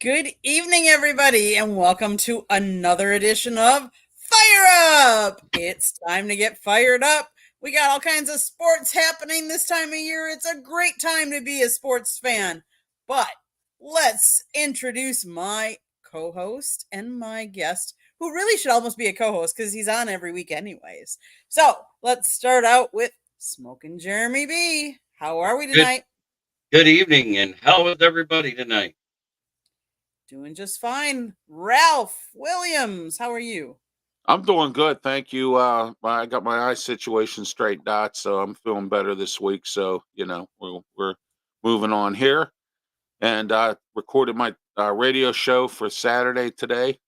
Good evening, everybody, and welcome to another edition of Fire Up. It's time to get fired up. We got all kinds of sports happening this time of year. It's a great time to be a sports fan. But let's introduce my co host and my guest, who really should almost be a co host because he's on every week, anyways. So let's start out with Smoking Jeremy B. How are we Good tonight? good evening, and how is everybody tonight? Doing just fine. Ralph Williams, how are you? I'm doing good, thank you. I got my eye situation straightened out, so I'm feeling better this week. So we're moving on here, and recorded my radio show for Saturday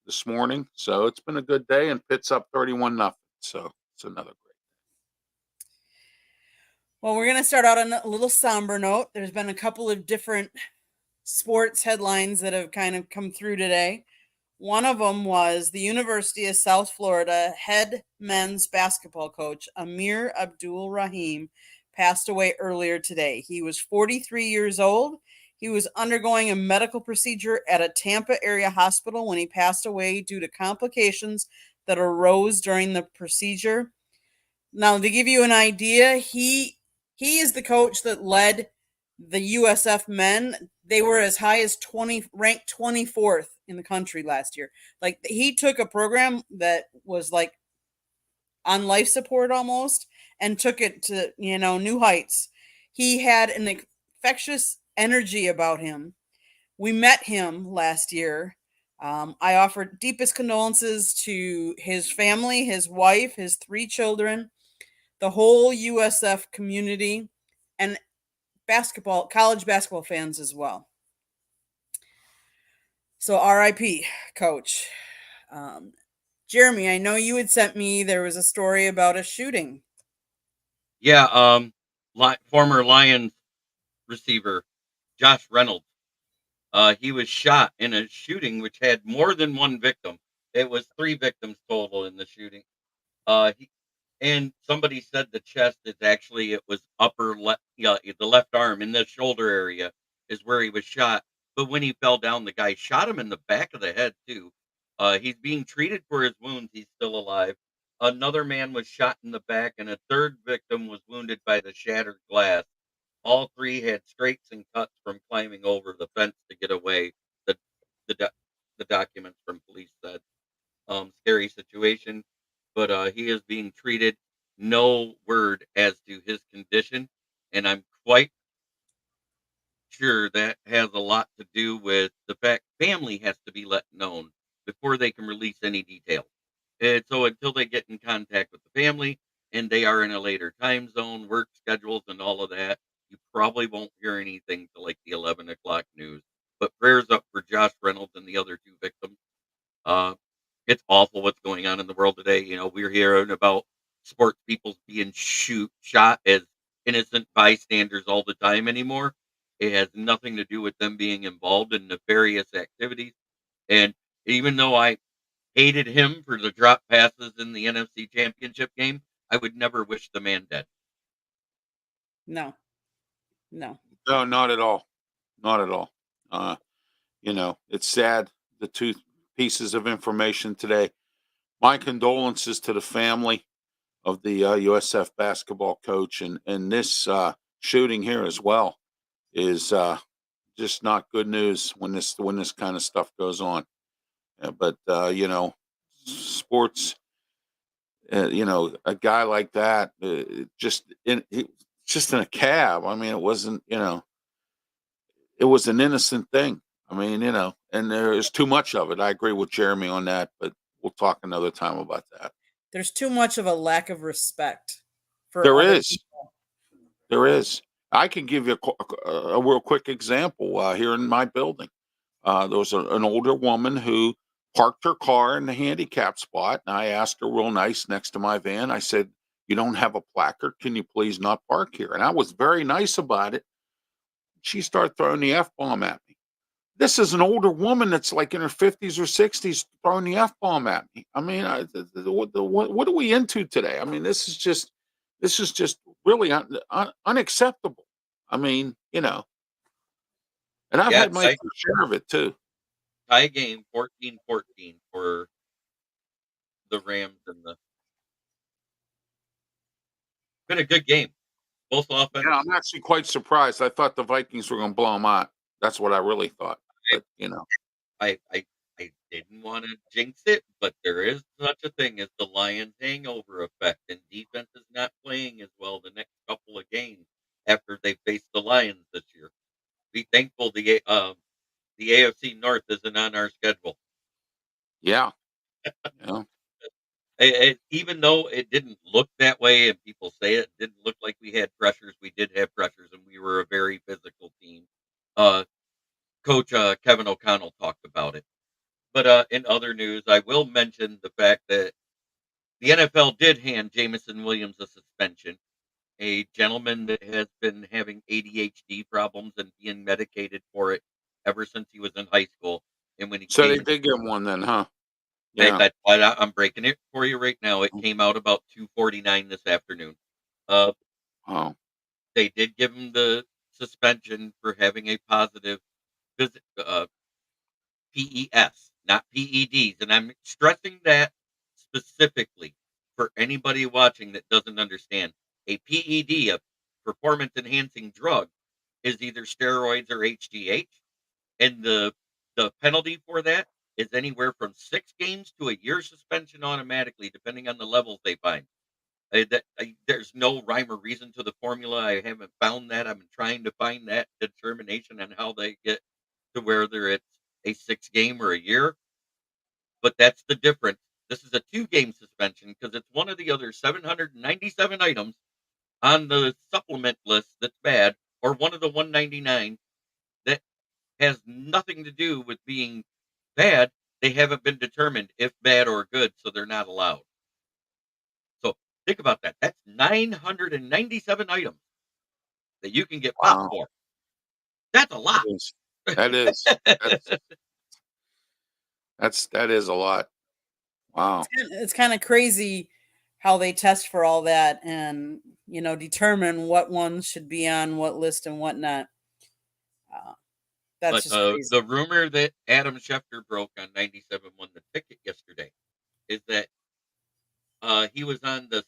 this morning. So it's been a good day, and Pitt's up 31-0. So it's another great. Well, we're going to start out on a little somber note. There's been a couple of different sports headlines that have kind of come through today. One of them was the University of South Florida head men's basketball coach, Amir Abdul Rahim, passed away earlier today. He was 43 years old. He was undergoing a medical procedure at a Tampa area hospital when he passed away due to complications that arose during the procedure. Now, to give you an idea, he is the coach that led the USF men. They were as high as ranked 24th in the country last year. Like, he took a program that was like on life support almost and took it to, new heights. He had an infectious energy about him. We met him last year. I offered deepest condolences to his family, his wife, his 3 children, the whole USF community, and college basketball fans as well. So RIP, coach. Jeremy, I know you had sent me, there was a story about a shooting. Yeah, former Lions receiver Josh Reynolds. He was shot in a shooting which had more than one victim. It was 3 victims total in the shooting. And somebody said the chest is actually it was upper left, yeah, the left arm in the shoulder area is where he was shot. But when he fell down, the guy shot him in the back of the head too. He's being treated for his wounds. He's still alive. Another man was shot in the back, and a third victim was wounded by the shattered glass. All 3 had scrapes and cuts from climbing over the fence to get away. The the documents from police said. Scary situation, but he is being treated. No word as to his condition, and I'm quite sure that has a lot to do with the fact family has to be let known before they can release any details. And so until they get in contact with the family and they are in a later time zone, work schedules, and all of that, you probably won't hear anything till like the 11 o'clock news. But prayers up for Josh Reynolds and the other 2 victims. Uh, it's awful what's going on in the world today. We're hearing about sports people being shot as innocent bystanders all the time anymore. It has nothing to do with them being involved in nefarious activities. And even though I hated him for the drop passes in the NFC Championship game, I would never wish the man dead. No. No, not at all. Not at all. It's sad. The 2 pieces of information today. My condolences to the family of the USF basketball coach, and this shooting here as well is just not good news when this kind of stuff goes on. But sports, a guy like that, just in a cab. I mean, it wasn't, it was an innocent thing. I mean, and there is too much of it. I agree with Jeremy on that, but we'll talk another time about that. There's too much of a lack of respect for There other is. people. There is. I can give you a real quick example here in my building. There was an older woman who parked her car in the handicap spot, and I asked her real nice next to my van. I said, "You don't have a placard. Can you please not park here?" And I was very nice about it. She started throwing the F-bomb at me. This is an older woman that's like in her 50s or 60s throwing the F-bomb at me. I mean, what are we into today? I mean, this is just really unacceptable. I mean, and I've Yeah, had my fair share of it too. tie game 14-14 for the Rams and the been a good game. Both offense. Yeah, I'm actually quite surprised. I thought the Vikings were going to blow them out. That's what I really thought. But I didn't want to jinx it, but there is such a thing as the Lions hangover effect, and defense is not playing as well the next couple of games after they face the Lions this year. Be thankful the AFC North isn't on our schedule. yeah, yeah. Even though it didn't look that way, and people say it didn't look like we had pressures, we did have pressures, and we were a very physical team. Coach Kevin O'Connell talked about it. But in other news, I will mention the fact that the NFL did hand Jameson Williams a suspension, a gentleman that has been having ADHD problems and being medicated for it ever since he was in high school. And when he So they came, did get one then, huh? Yeah. that's why I'm breaking it for you right now. It came out about 2:49 this afternoon. Uh, Oh, they did give him the suspension for having a positive PES, not PEDs. And I'm stressing that specifically for anybody watching that doesn't understand. A PED, a performance enhancing drug, is either steroids or HGH. And the penalty for that is anywhere from 6 games to a year suspension automatically, depending on the levels they find. There's no rhyme or reason to the formula. I haven't found that. I'm trying to find that determination on how they get to whether it's a 6 game or a year. But that's the difference. This is a 2 game suspension because it's one of the other 797 items on the supplement list that's bad, or one of the 199 that has nothing to do with being bad. They haven't been determined if bad or good, so they're not allowed. So think about that. That's 997 items that you can get popped wow. for. That's a lot. That is. That is a lot. Wow. It's kind of crazy how they test for all that and determine what ones should be on what list and whatnot. That's But just crazy. the rumor that Adam Schefter broke on 97.1 The Ticket yesterday is that he was on the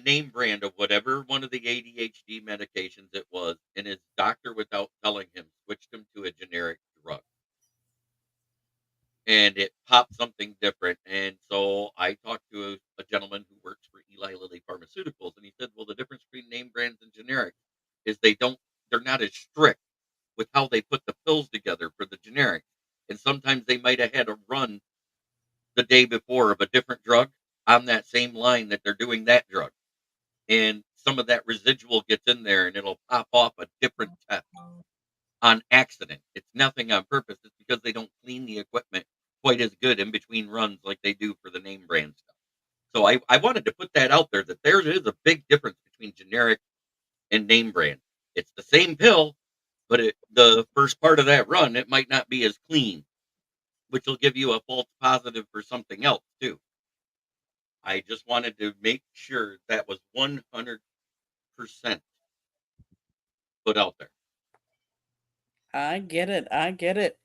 name brand of whatever one of the ADHD medications it was, and his doctor, without telling him, switched him to a generic drug. And it popped something different. And so I talked to a gentleman who works for Eli Lilly Pharmaceuticals, and he said, well, the difference between name brands and generic is they're not as strict with how they put the pills together for the generic. And sometimes they might have had a run the day before of a different drug on that same line that they're doing that drug. And some of that residual gets in there and it'll pop off a different test on accident. It's nothing on purpose. It's because they don't clean the equipment quite as good in between runs like they do for the name brand stuff. So I wanted to put that out there that there is a big difference between generic and name brand. It's the same pill, but the first part of that run, it might not be as clean, which will give you a false positive for something else too. I just wanted to make sure that was 100% put out there. I get it. I get it.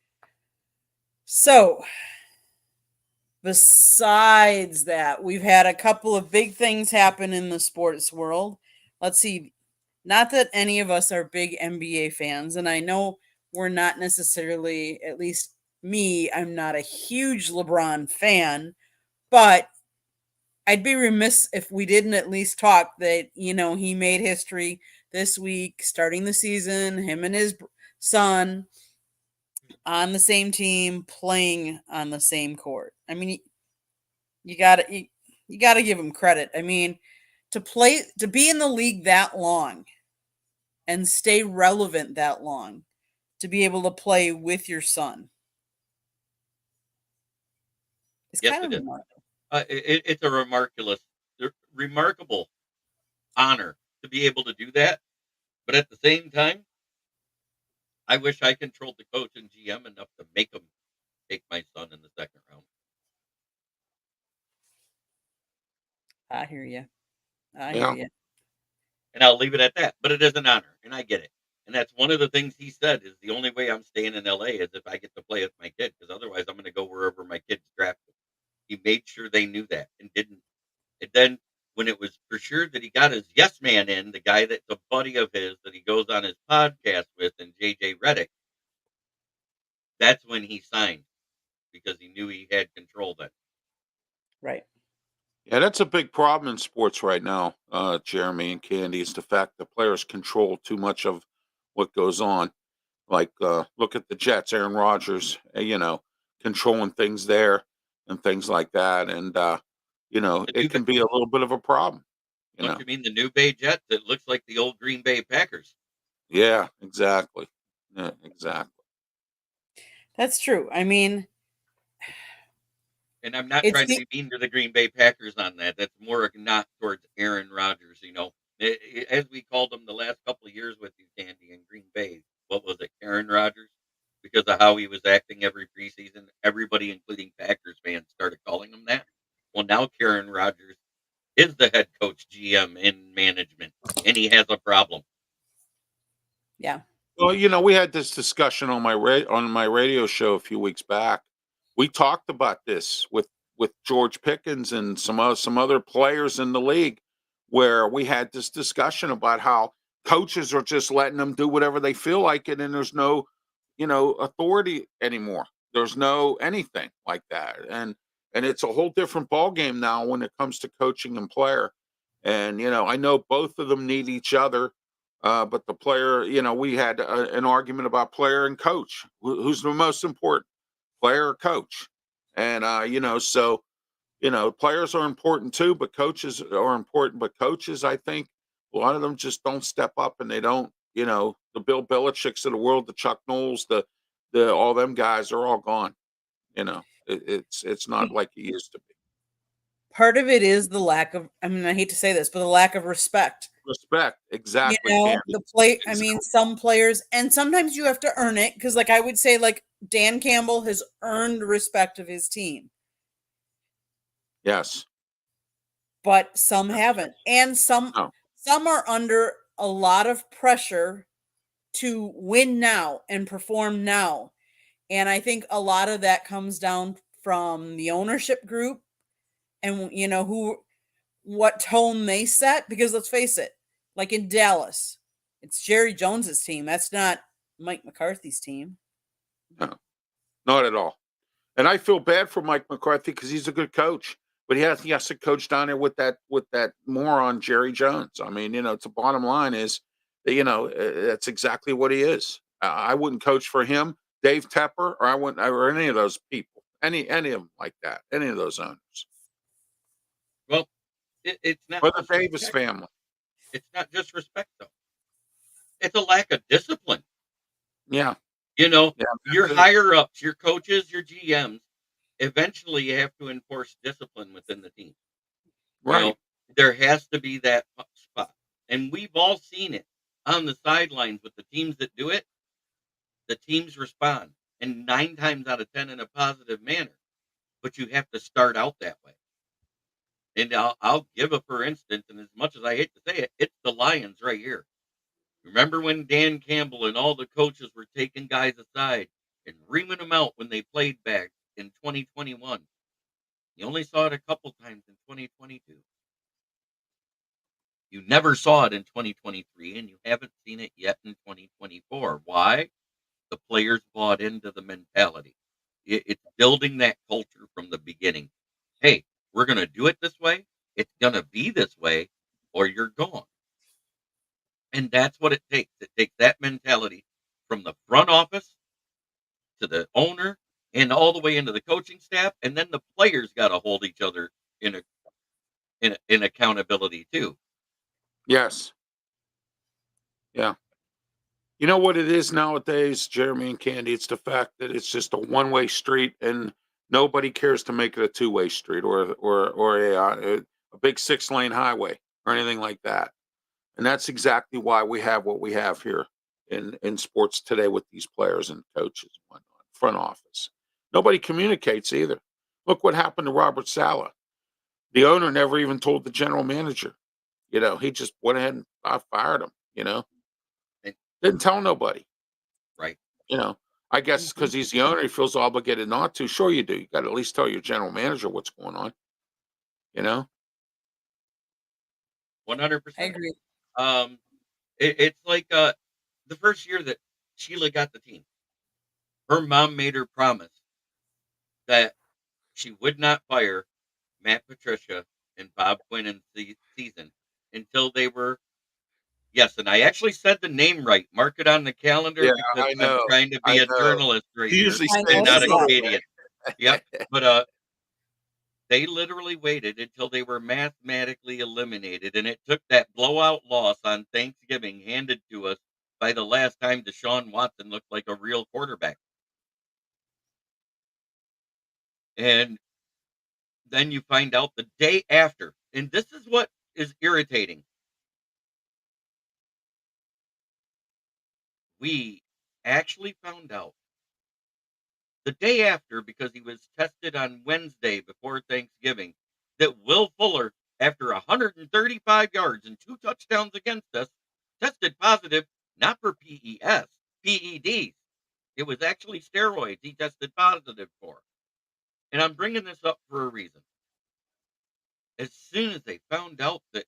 So, besides that, we've had a couple of big things happen in the sports world. Let's see. Not that any of us are big NBA fans, and I know we're not necessarily, at least me, I'm not a huge LeBron fan, but I'd be remiss if we didn't at least talk that, he made history this week, starting the season, him and his son on the same team, playing on the same court. I mean, you got to you got to give him credit. I mean, to be in the league that long and stay relevant that long, to be able to play with your son. It's Yes, kind it of is. remarkable. It's a remarkable honor to be able to do that. But at the same time, I wish I controlled the coach and GM enough to make him take my son in the second round. I hear you. I hear Yeah. you. And I'll leave it at that. But it is an honor, and I get it. And that's one of the things he said is the only way I'm staying in LA is if I get to play with my kid, because otherwise I'm going to go wherever my kid's drafted. He made sure they knew that and didn't. And then when it was for sure that he got his yes man in, the guy that's a buddy of his that he goes on his podcast with, and JJ Redick, that's when he signed because he knew he had control then. Right. Yeah, that's a big problem in sports right now, Jeremy and Candy. Is the fact that players control too much of what goes on. Like, look at the Jets, Aaron Rodgers, controlling things there and things like that. And, The it New can Bay, be a little bit of a problem, you don't know. you mean the New Bay Jets? It looks like the old Green Bay Packers. Yeah, exactly. Yeah, exactly. That's true. I mean, And I'm not it's trying to the, be mean to the Green Bay Packers on that. That's more a knock towards Aaron Rodgers. As we called him the last couple of years with you, Candy, in Green Bay. What was it, Aaron Rodgers? Because of how he was acting every preseason, everybody, including Packers fans, started calling him that. Well, now Karen Rodgers is the head coach, GM, in management, and he has a problem. yeah. Well, we had this discussion on my radio show a few weeks back. We talked about this with George Pickens and some other players in the league, where we had this discussion about how coaches are just letting them do whatever they feel like it, and there's no, authority anymore. There's no anything like that, and it's a whole different ball game now when it comes to coaching and player. And I know both of them need each other, but the player, we had an argument about player and coach. Who's the most important, player or coach? And so players are important too, but coaches are important. But coaches, I think, a lot of them just don't step up, and they don't. The Bill Belichick's of the world, the Chuck Knowles, the all them guys are all gone. It's not like it used to be. Part of it is the lack of, I mean, I hate to say this, but the lack of respect. Respect, exactly, Candy. I mean, some players, and sometimes you have to earn it, because like I would say, like Dan Campbell has earned respect of his team, Yes. but some haven't. And some No. are under a lot of pressure to win now and perform now. And I think a lot of that comes down from the ownership group and what tone they set, because let's face it, like in Dallas, it's Jerry Jones's team. That's not Mike McCarthy's team. No, not at all. And I feel bad for Mike McCarthy because he's a good coach, but he has to coach down there with that moron Jerry Jones. I mean, it's the bottom line is that, that's exactly what he is. I wouldn't coach for him, Dave Tepper, or any of those people, any of them like that, any of those owners, Well, it's not or the just Davis respect. family. It's not just respect, though. It's a lack of discipline. Yeah, Your that's it. higher ups, your coaches, your GMs, eventually you have to enforce discipline within the team. Right. There has to be that spot. And we've all seen it on the sidelines with the teams that do it. The teams respond, and 9 times out of 10 in a positive manner. But you have to start out that way. And I'll give a for instance, and as much as I hate to say it, it's the Lions right here. Remember when Dan Campbell and all the coaches were taking guys aside and reaming them out when they played back in 2021? You only saw it a couple times in 2022. You never saw it in 2023, and you haven't seen it yet in 2024. Why? The players bought into the mentality. It's building that culture from the beginning. Hey, we're going to do it this way. It's going to be this way, or you're gone. And that's what it takes. It takes that mentality from the front office to the owner and all the way into the coaching staff. And then the players got to hold each other in accountability too. Yes. Yeah. You know what it is nowadays, Jeremy and Candy? It's the fact that it's just a one-way street, and nobody cares to make it a two-way street or a big 6-lane highway or anything like that. And that's exactly why we have what we have here in sports today with these players and coaches and whatnot, front office. Nobody communicates either. Look what happened to Robert Saleh. The owner never even told the general manager. He just went ahead and fired him. And Didn't tell nobody. Right. You know, I guess because he's the owner, he feels obligated not to. Sure, you do. You got to at least tell your general manager what's going on. You know, 100%. I agree. It's like the first year that Sheila got the team, her mom made her promise that she would not fire Matt Patricia and Bob Quinn in the season until they were, yes, and I actually said the name right. Mark it on the calendar yeah, because I I'm know. trying to I be a know. journalist right He here usually I stays and not a noticed that. Canadian. Yep. But they literally waited until they were mathematically eliminated, and it took that blowout loss on Thanksgiving handed to us by the last time Deshaun Watson looked like a real quarterback. And then you find out the day after, and this is what is irritating. We actually found out the day after, because he was tested on Wednesday before Thanksgiving, that Will Fuller, after 135 yards and 2 touchdowns against us, tested positive not for PEDs. It was actually steroids he tested positive for. And I'm bringing this up for a reason. As soon as they found out that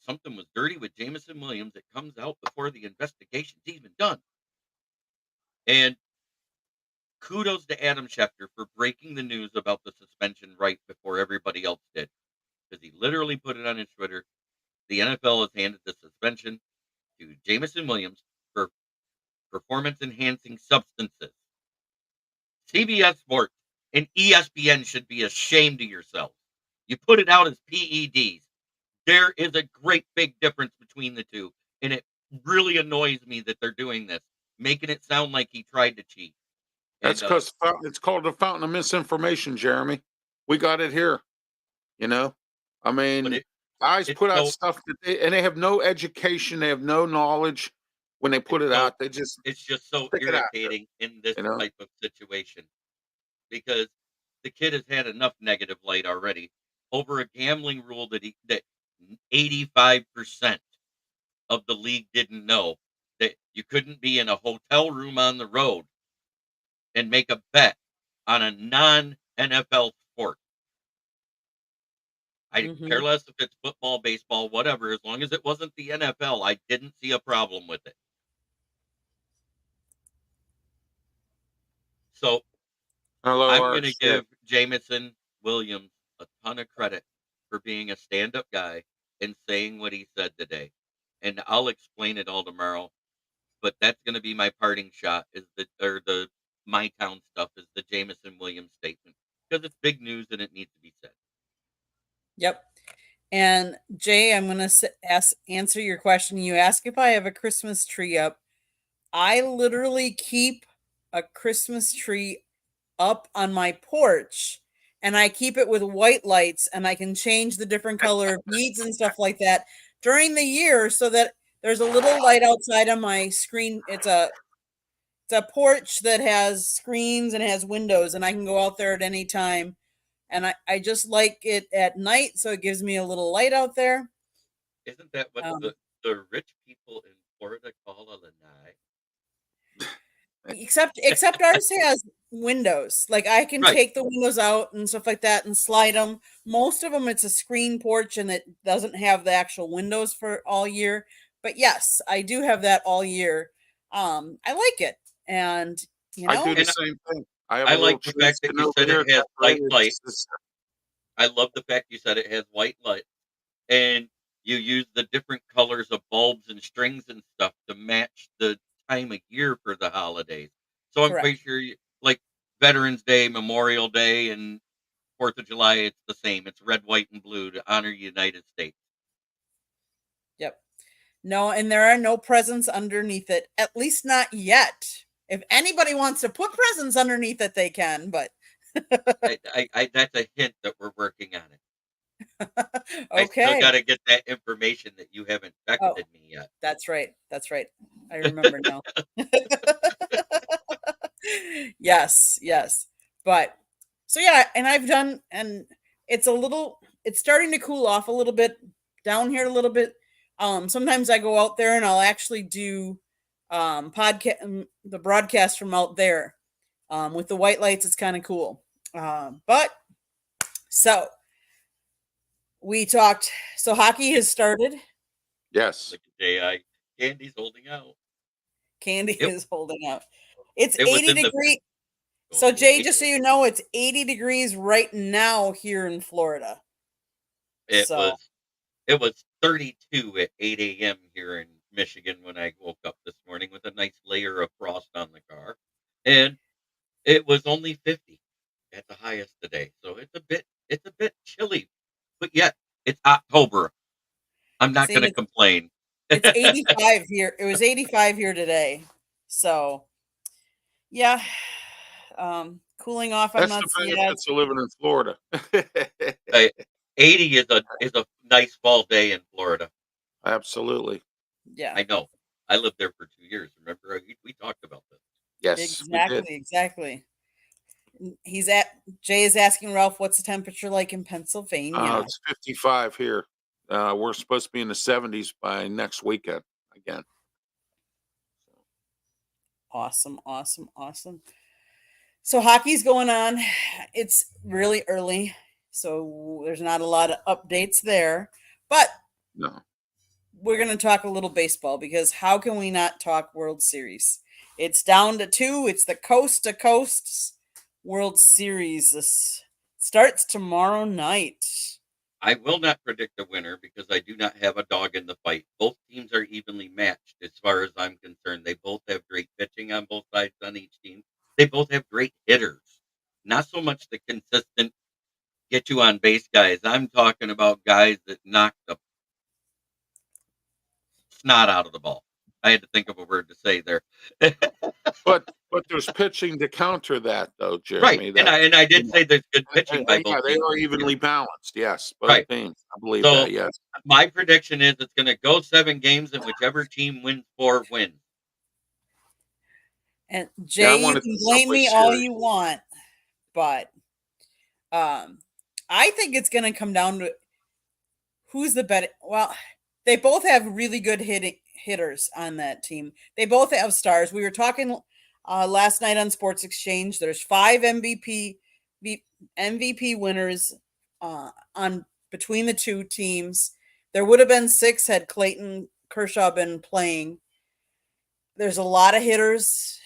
something was dirty with Jameson Williams, it comes out before the investigation's even done. And kudos to Adam Schefter for breaking the news about the suspension right before everybody else did, because he literally put it on his Twitter. The NFL has handed the suspension to Jameson Williams for performance enhancing substances. CBS Sports and ESPN should be ashamed of yourselves. You put it out as PEDs. There is a great big difference between the two, and it really annoys me that they're doing this, making it sound like he tried to cheat. That's And because it's called the fountain of misinformation, Jeremy. We got it here. You know, I but mean, guys it's put out so stuff and they have no education, they have no knowledge. When they put it's it so out, they just it's just so stick it out there. irritating in this You know, type of situation because the kid has had enough negative light already over a gambling rule that 85% of the league didn't know, that you couldn't be in a hotel room on the road and make a bet on a non-NFL sport. I care less if it's football, baseball, whatever, as long as it wasn't the NFL, I didn't see a problem with it. So hello, I'm Art. going to give Jameson Williams a ton of credit for being a stand-up guy and saying what he said today. And I'll explain it all tomorrow. But that's going to be my parting shot is the my town stuff is the Jameson Williams statement because it's big news and it needs to be said. Yep. And Jay, I'm going to answer your question. You ask if I have a Christmas tree up. I literally keep a Christmas tree up on my porch and I keep it with white lights and I can change the different color beads and stuff like that during the year so that there's a little light outside on my screen. It's a porch that has screens and has windows and I can go out there at any time. And I just like it at night, so it gives me a little light out there. Isn't that what Um, the rich people in Florida call a lanai? except ours has windows. Like I can Right. take the windows out and stuff like that and slide them. Most of them, it's a screen porch and it doesn't have the actual windows for all year. But yes, I do have that all year. I like it, and you I know, do the And same thing. I have I a little like the tree fact that sitting you over said here. it has white decorated. light. I love the fact you said it has white light. And you use the different colors of bulbs and strings and stuff to match the time of year for the holidays. So I'm quite correct. sure, like Veterans Day, Memorial Day, and 4th of July, it's the same. It's red, white, and blue to honor United States. Yep. No, and there are no presents underneath it, at least not yet. If anybody wants to put presents underneath it, they can, but That's a hint that we're working on it. I still okay. got to get that information that you haven't Oh, texted me yet. that's right. That's right. I remember now. Yes, yes. But so yeah, and I've done, and it's starting to cool off a little bit down here a little bit. Sometimes I go out there and I'll actually do podcast, the broadcast from out there. With the white lights, it's kind of cool. But so we talked. So hockey has started. Yes. Look at AI. Candy's holding out. Candy It, is holding out. It's it was 80 in the degree. So oh, Jay, just so you know, it's 80 degrees right now here in Florida. it So was it was 32 at 8 a.m. here in Michigan when I woke up this morning with a nice layer of frost on the car, and it was only 50 at the highest today. So it's a bit chilly, but yet it's October. I'm not see, going to complain. it's 85 here. It was 85 here today. So yeah. Cooling off, I'm That's not the seeing as benefits of living in Florida. Uh, 80 is a nice fall day in Florida. Absolutely. yeah. I know. I lived there for 2 years. Remember, we talked about this. Yes, we did. Exactly. Jay is asking Ralph, what's the temperature like in Pennsylvania? It's 55 here. We're supposed to be in the 70s by next weekend again. Awesome. So hockey's going on. It's really early, so there's not a lot of updates there. But No. we're going to talk a little baseball because how can we not talk World Series? It's down to 2. It's the coast to coast World Series. This starts tomorrow night. I will not predict a winner because I do not have a dog in the fight. Both teams are evenly matched as far as I'm concerned. They both have great pitching on both sides on each team. They both have great hitters. Not so much the consistent get you on base guys. I'm talking about guys that knock the snot out of the ball. I had to think of a word to say there. But there's pitching to counter that, though, Right. Jeremy. And I You did know, say there's good pitching by yeah, both they teams are this evenly year. balanced. Yes, both Right. teams. I believe So that. Yes. my prediction is it's going to go 7 games, and whichever team wins 4 wins. And Yeah, I Jay, you wanted can the blame Subway me all Series. you want, but I think it's going to come down to who's the better. Well, they both have really good hitters on that team. They both have stars. We were talking last night on Sports Exchange. There's 5 MVP winners on between the two teams. There would have been 6 had Clayton Kershaw been playing. There's a lot of hitters.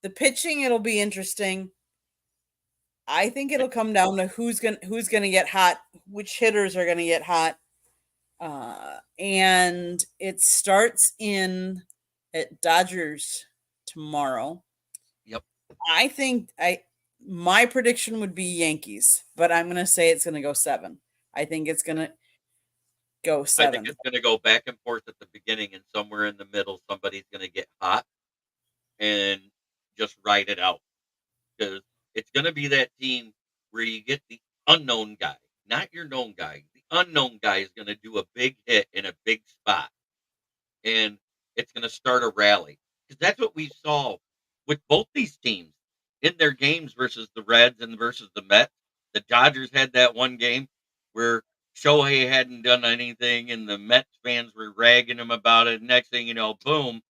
The pitching, it'll be interesting. I think it'll come down to who's gonna get hot, which hitters are gonna get hot. And it starts in at Dodgers tomorrow. Yep. I think my prediction would be Yankees, but I'm gonna say it's gonna go 7. I think it's gonna go I 7. think it's going to go back and forth at the beginning, and somewhere in the middle, somebody's going to get hot and just ride it out. Because it's going to be that team where you get the unknown guy, not your known guy. The unknown guy is going to do a big hit in a big spot, and it's going to start a rally. Because that's what we saw with both these teams in their games versus the Reds and versus the Mets. The Dodgers had that one game where Shohei hadn't done anything, and the Mets fans were ragging him about it. Next thing you know, boom,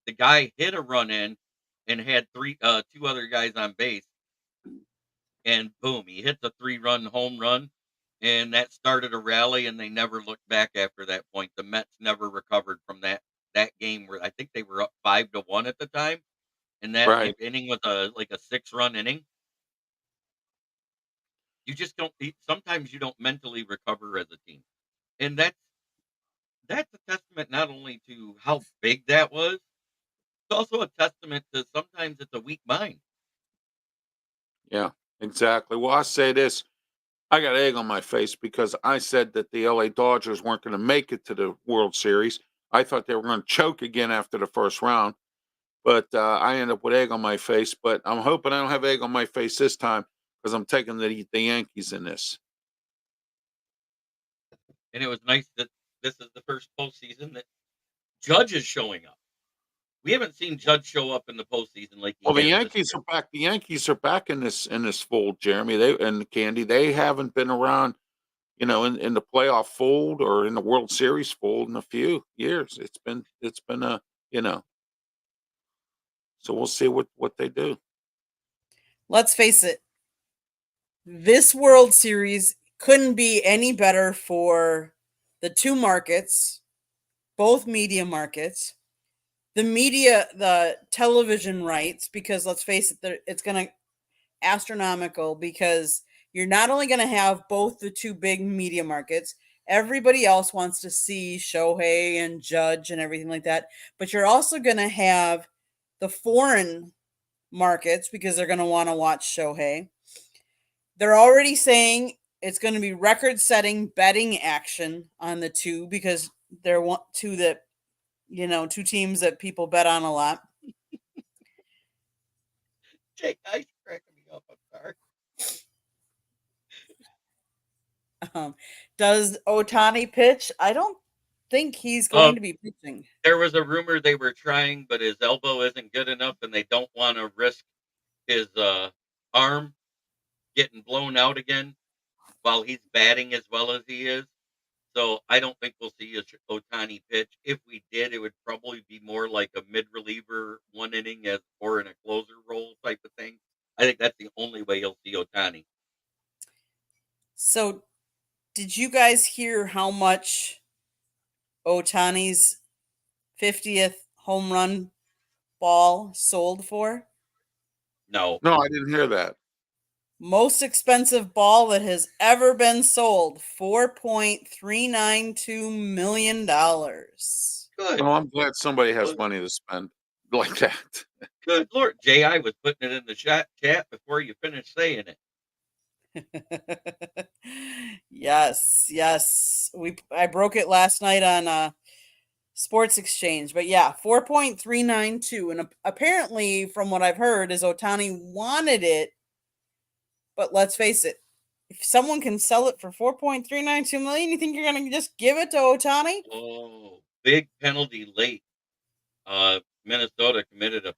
the guy hit a run in and had 2 other guys on base, and boom, he hit the 3-run home run, and that started a rally, and they never looked back after that point. The Mets never recovered from that game where I think they were up 5-1 at the time, and that Right. inning was like a 6-run inning. You just don't. Sometimes you don't mentally recover as a team, and that's a testament not only to how big that was, it's also a testament to sometimes it's a weak mind. Yeah, exactly. Well, I say this. I got egg on my face because I said that the LA Dodgers weren't going to make it to the World Series. I thought they were going to choke again after the first round, but I end up with egg on my face. But I'm hoping I don't have egg on my face this time because I'm taking the Yankees in this. And it was nice that this is the first postseason that Judge is showing up. We haven't seen Judge show up in the postseason like he Well, the has this Yankees year. are back. The Yankees are back in this fold, Jeremy. They and Candy. They haven't been around, in the playoff fold or in the World Series fold in a few years. It's been a, you know, So we'll see what they do. Let's face it, this World Series couldn't be any better for the two markets, both media markets. The media, the television rights, because let's face it, it's going to astronomical because you're not only going to have both the two big media markets, everybody else wants to see Shohei and Judge and everything like that, but you're also going to have the foreign markets because they're going to want to watch Shohei. They're already saying it's going to be record-setting betting action on the two because they're two that, two teams that people bet on a lot. Jake, I cracking me up. I'm sorry. Does Ohtani pitch? I don't think he's going to be pitching. There was a rumor they were trying, but his elbow isn't good enough, and they don't want to risk his arm getting blown out again while he's batting as well as he is. So I don't think we'll see a Ohtani pitch. If we did, it would probably be more like a mid-reliever, one inning or in a closer role type of thing. I think that's the only way you'll see Ohtani. So did you guys hear how much Ohtani's 50th home run ball sold for? No, I didn't hear that. Most expensive ball that has ever been sold, $4.392 million. Good. Well, I'm glad somebody has money to spend like that. Good Lord. J.I. was putting it in the chat before you finished saying it. Yes. I broke it last night on Sports Exchange, but yeah, 4.392, and apparently, from what I've heard, is Ohtani wanted it, but let's face it, if someone can sell it for 4.392 million, you think you're going to just give it to Ohtani? Oh, big penalty late. Minnesota committed a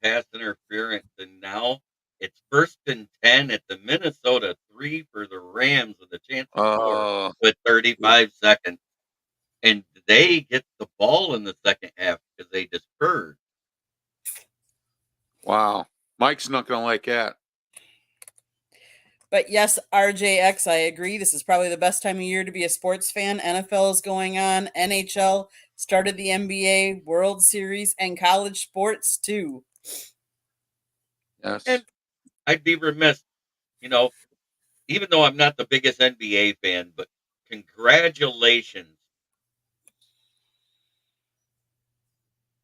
pass interference, and now it's 1st and 10 at the Minnesota 3 for the Rams with a chance to score with 35 seconds. And they get the ball in the second half because they deferred. Wow. Mike's not going to like that. But yes, RJX, I agree. This is probably the best time of year to be a sports fan. NFL is going on. NHL started the NBA, World Series, and college sports too. Yes. And I'd be remiss, even though I'm not the biggest NBA fan, but congratulations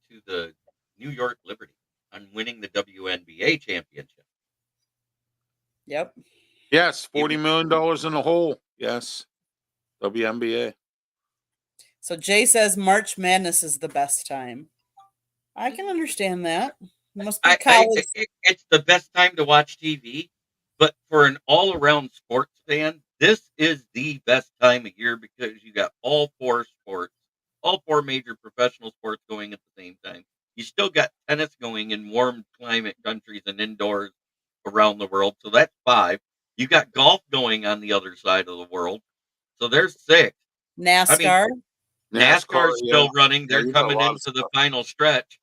to the New York Liberty on winning the WNBA championship. Yep. Yes, $40 million in the hole. Yes. WNBA. So Jay says March Madness is the best time. I can understand that. It must be college. It's the best time to watch TV, but for an all-around sports fan, this is the best time of year because you got all four major professional sports going at the same time. You still got tennis going in warm climate countries and indoors around the world, so that's 5. You got golf going on the other side of the world, so there's 6. NASCAR. NASCAR's still running. Yeah, They're coming into the final stretch.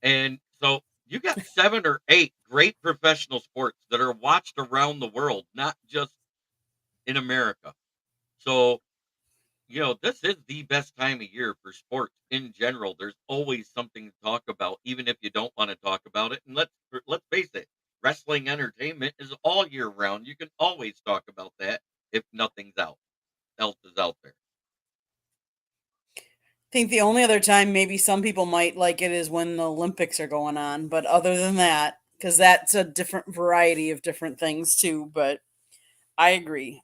And so you got 7 or 8 great professional sports that are watched around the world, not just in America. So, this is the best time of year for sports in general. There's always something to talk about, even if you don't want to talk about it. And let's face it, wrestling entertainment is all year round. You can always talk about that if nothing else is out there. I think the only other time maybe some people might like it is when the Olympics are going on. But other than that, because that's a different variety of different things too. But I agree.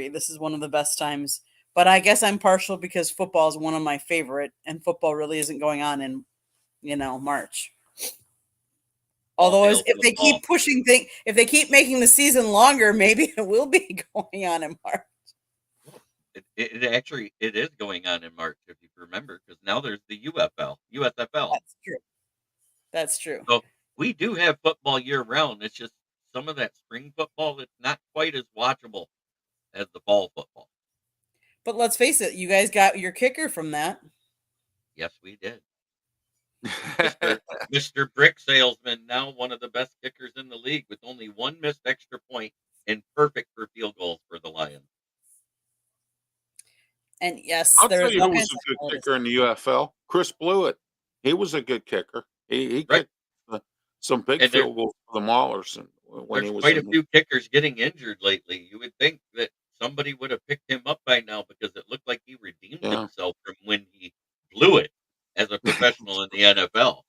This is one of the best times. But I guess I'm partial because football is one of my favorite, and football really isn't going on in, March. Although if they keep pushing things, if they keep making the season longer, maybe it will be going on in March. It is going on in March, if you remember, because now there's the USFL. That's true. So we do have football year round. It's just some of that spring football that's not quite as watchable as the fall football. But let's face it, you guys got your kicker from that. Yes, we did. Mr. Brick Salesman, now one of the best kickers in the league with only one missed extra point and perfect for field goals for the Lions. And yes, I'll tell there's you all who was kinds a of good holidays. kicker in the UFL. Chris Blewett. He was a good kicker. He Right. kicked some big And there, field goals for the Maulers when he there's was quite a in. few kickers getting injured lately. You would think that somebody would have picked him up by now because it looked like he redeemed Yeah. himself from when he blew it as a professional in the NFL.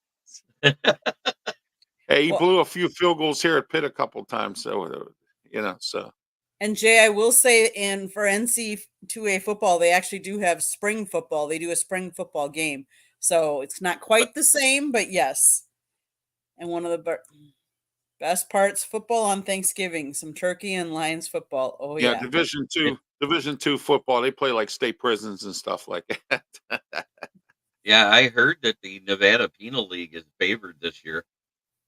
Hey, he Well, blew a few field goals here at Pitt a couple times. So, so. and Jay, I will say, for NC2A football, they actually do have spring football. They do a spring football game, so it's not quite the same, but yes. And one of the best parts, football on Thanksgiving, some turkey and Lions football. Oh Yeah, yeah. Division two football. They play like state prisons and stuff like that. Yeah, I heard that the Nevada Penal League is favored this year.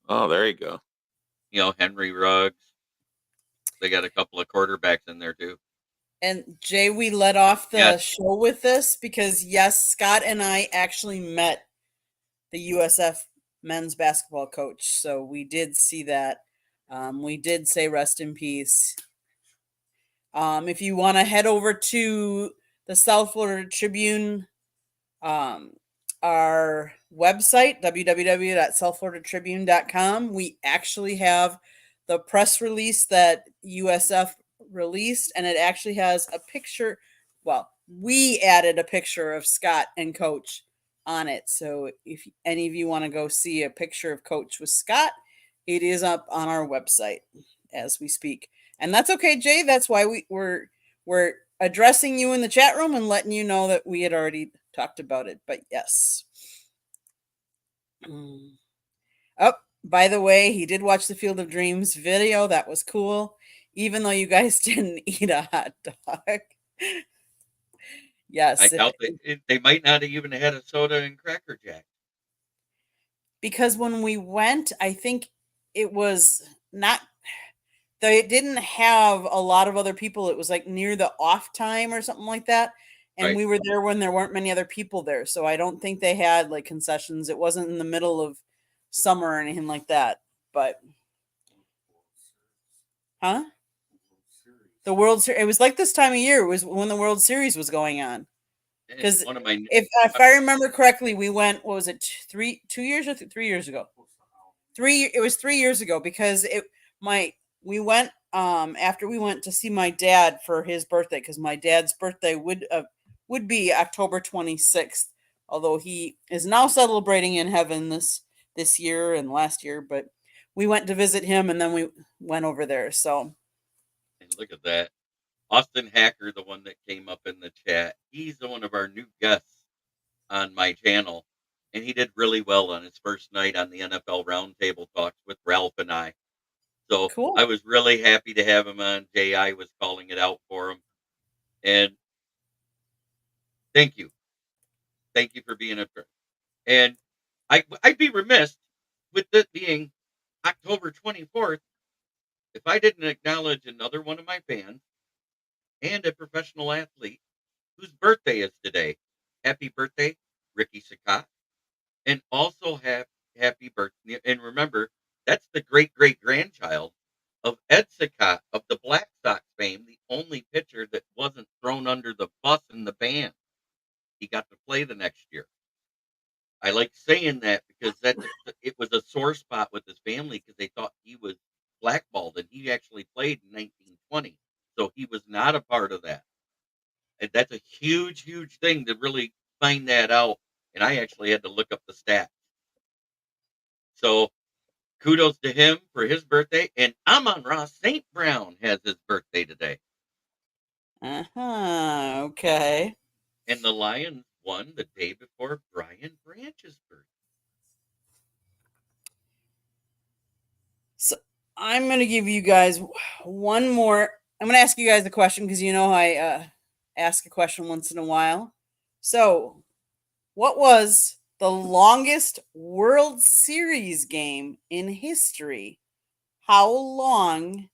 Oh, there you go. You know, Henry Ruggs. They got a couple of quarterbacks in there too. And Jay, we let off the Yes. show with this because yes, Scott and I actually met the USF men's basketball coach. So we did see that. We did say rest in peace. If you want to head over to the South Florida Tribune, our website, www.southfloridatribune.com, we actually have the press release that USF released, and it actually has a picture. Well, we added a picture of Scott and Coach on it. So if any of you want to go see a picture of Coach with Scott, it is up on our website as we speak. And that's okay, Jay. That's why we're addressing you in the chat room and letting you know that we had already talked about it. But yes. Oh, by the way, he did watch the Field of Dreams video. That was cool. Even though you guys didn't eat a hot dog. Yes. I doubt they might not have even had a soda and Cracker Jack. Because when we went, I think it was not, they didn't have a lot of other people. It was like near the off time or something like that. And Right. we were there when there weren't many other people there. So I don't think they had like concessions. It wasn't in the middle of summer or anything like that. But, huh? The World Series. It was like this time of year. It was when the World Series was going on. Because One of my if I remember correctly, we went. What was it? 2 years or 3 years ago? It was 3 years ago because we went after we went to see my dad for his birthday because my dad's birthday would be October 26th, although he is now celebrating in heaven this year and last year. But we went to visit him and then we went over there. So look at that. Austin Hacker, the one that came up in the chat, he's one of our new guests on my channel, and he did really well on his first night on the NFL Roundtable Talks with Ralph and I. So cool. I was really happy to have him on. J.I. was calling it out for him. And thank you. Thank you for being a friend. And I'd be remiss with it being October 24th if I didn't acknowledge another one of my fans and a professional athlete whose birthday is today. Happy birthday, Ricky Sakat. And also happy birthday. And remember, that's the great-great-grandchild of Ed Sakat of the Black Sox fame, the only pitcher that wasn't thrown under the bus in the band. He got to play the next year. I like saying that because it was a sore spot with his family because they thought he was blackballed, and he actually played in 1920. So he was not a part of that. And that's a huge, huge thing to really find that out. And I actually had to look up the stats. So kudos to him for his birthday. And Amon-Ra St. Brown has his birthday today. Okay. And the Lions won the day before Brian Branch's birthday. So I'm going to give you guys one more. I'm going to ask you guys a question because I ask a question once in a while. So, what was the longest World Series game in history? How long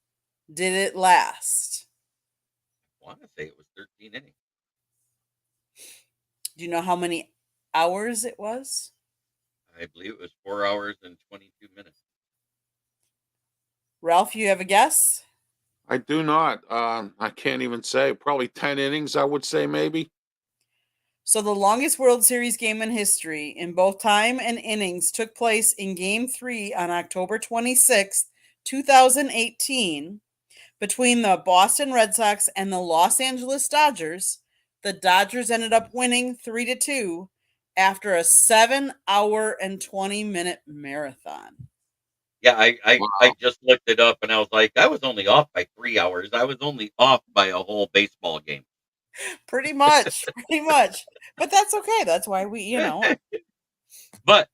did it last? I want to say it was 13 innings. Do you know how many hours it was? I believe it was 4 hours and 22 minutes. Ralph, you have a guess? I do not. I can't even say. Probably 10 innings, I would say, maybe. So the longest World Series game in history in both time and innings took place in Game 3 on October 26th, 2018, between the Boston Red Sox and the Los Angeles Dodgers. The Dodgers ended up winning 3-2 after a 7-hour and 20-minute marathon. Yeah, I Wow. just looked it up and I was like, I was only off by 3 hours. I was only off by a whole baseball game. Pretty much, pretty much. But that's okay. That's why we. But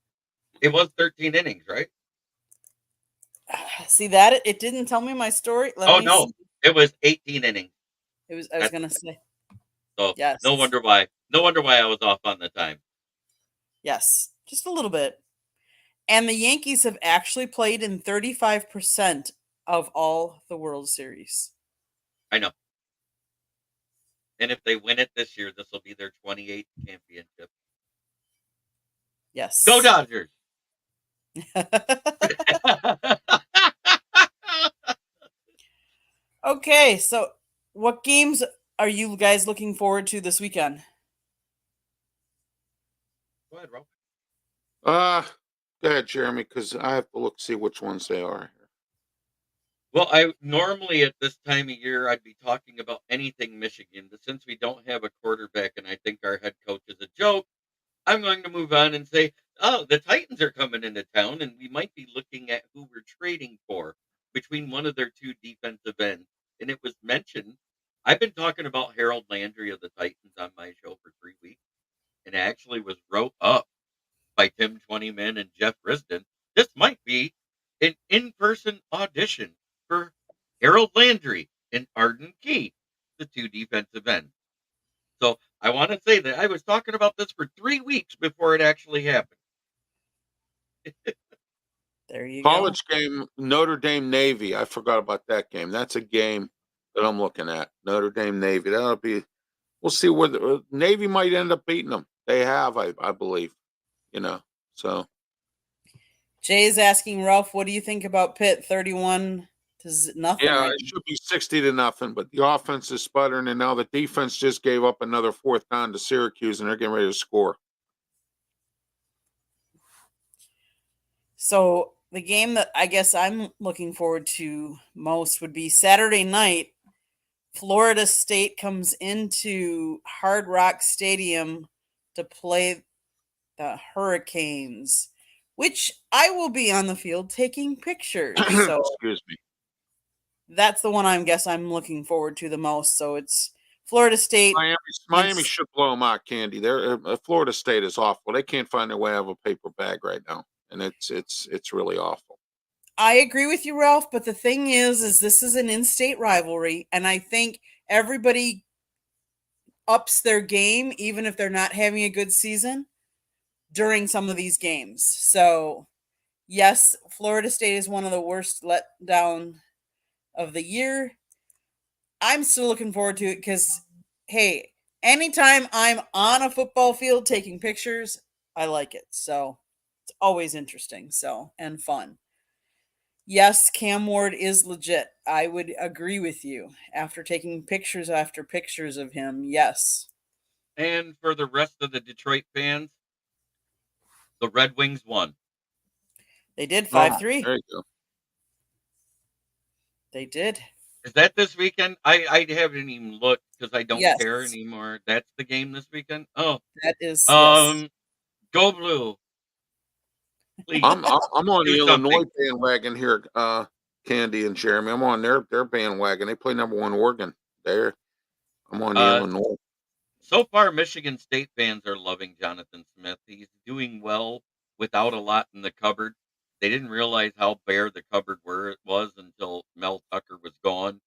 it was 13 innings, right? See that it didn't tell me my story. Let Oh me no, see. it was 18 innings. I was That's gonna say so yes. no wonder why. No wonder why I was off on the time. Yes, just a little bit. And the Yankees have actually played in 35% of all the World Series. I know. And if they win it this year, this will be their 28th championship. Yes. Go Dodgers! Okay, so what games are you guys looking forward to this weekend? Go ahead, Ralph. Go ahead, Jeremy, because I have to look see which ones they are. Well, I normally at this time of year I'd be talking about anything Michigan, but since we don't have a quarterback and I think our head coach is a joke, I'm going to move on and say, oh, the Titans are coming into town, and we might be looking at who we're trading for between one of their two defensive ends. And it was mentioned, I've been talking about Harold Landry of the Titans on my show for 3 weeks, and it actually was wrote up by Tim Twentyman and Jeff Risdon. This might be an in-person audition for Harold Landry and Arden Key, the two defensive ends. So I want to say that I was talking about this for 3 weeks before it actually happened. There you College game, Notre Dame Navy. I forgot about that game. That's a game that I'm looking at. Notre Dame Navy. That'll be. We'll see where the Navy might end up beating them. They have, I believe. So go. Jay is asking Ralph, what do you think about Pitt 31 to nothing? yeah, it should be 60-0, but the offense is sputtering, and now the defense just gave up another fourth down to Syracuse, and they're getting ready to score. So the game that I guess I'm looking forward to most would be Saturday night. Florida State comes into Hard Rock Stadium to play the Hurricanes, which I will be on the field taking pictures. So Excuse me. that's the one I'm looking forward to the most. So it's Florida State. Miami should blow them out, Candy. They're Florida State is awful. They can't find their way out of a paper bag right now, and it's really awful. I agree with you, Ralph. But the thing is this is an in-state rivalry, and I think everybody ups their game, even if they're not having a good season during some of these games. So, yes, Florida State is one of the worst letdown of the year. I'm still looking forward to it because, hey, anytime I'm on a football field taking pictures, I like it. So, it's always interesting. So, and fun. Yes, Cam Ward is legit. I would agree with you. After taking pictures after pictures of him, yes. And for the rest of the Detroit fans, the Red Wings won. They did 5-3. There you go. They did. Is that this weekend? I haven't even looked because I don't care Yes. anymore. That's the game this weekend. Oh, That is yes. Go Blue! Please, I'm on do the something. Illinois bandwagon here, Candy and Jeremy. I'm on their bandwagon. They play number one Oregon. I'm on the Illinois. So far, Michigan State fans are loving Jonathan Smith. He's doing well without a lot in the cupboard. They didn't realize how bare the cupboard was until Mel Tucker was gone.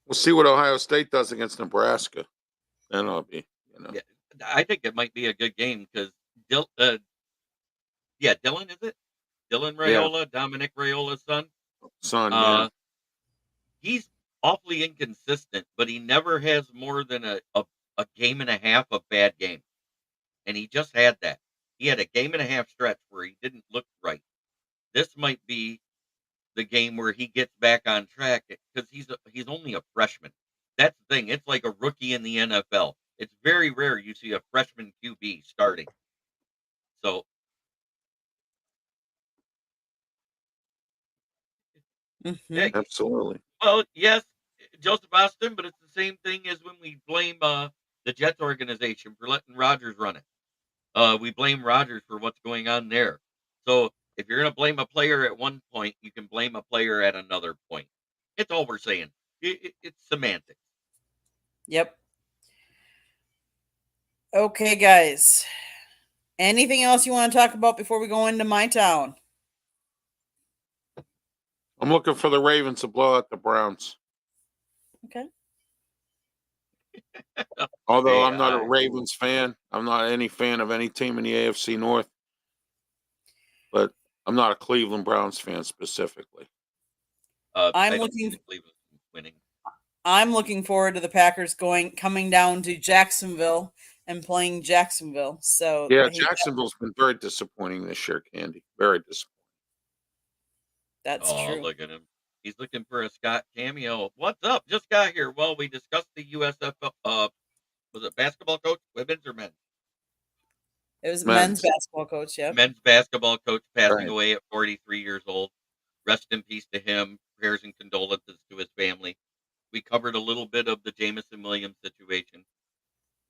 We'll see what Ohio State does against Nebraska. Then I'll be, Yeah, I think it might be a good game because Dylan, is it? Dylan Raiola, Dominic Raiola's son. Yeah. He's awfully inconsistent, but he never has more than a game and a half of bad games. and he just had that. He had a game and a half stretch where he didn't look right. This might be the game where he gets back on track because he's only a freshman. That's the thing. It's like a rookie in the NFL. It's very rare you see a freshman QB starting. So yeah, Mhm. Absolutely. well, yes, Joseph Austin, but it's the same thing as when we blame the Jets organization for letting Rodgers run it. We blame Rodgers for what's going on there. So if you're going to blame a player at one point, you can blame a player at another point. It's all we're saying. It's semantics. Yep. Okay, guys. Anything else you want to talk about before we go into my town? I'm looking for the Ravens to blow out the Browns. Okay. Although Hey, I'm not a Ravens fan, I'm not any fan of any team in the AFC North. But I'm not a Cleveland Browns fan specifically. I'm I don't looking- see the Cleveland winning. I'm looking forward to the Packers coming down to Jacksonville and playing Jacksonville. So Yeah, Jacksonville's been very disappointing this year, Candy. Very disappointing. That's Oh, true. look at him. He's looking for a Scott cameo. What's up? Just got here. Well, we discussed the USFL. Was it basketball coach, women's or men's? It was Men's. men's basketball coach. Yep. Men's basketball coach passing Right. away at 43 years old. Rest in peace to him. Prayers and condolences to his family. We covered a little bit of the Jamison Williams situation.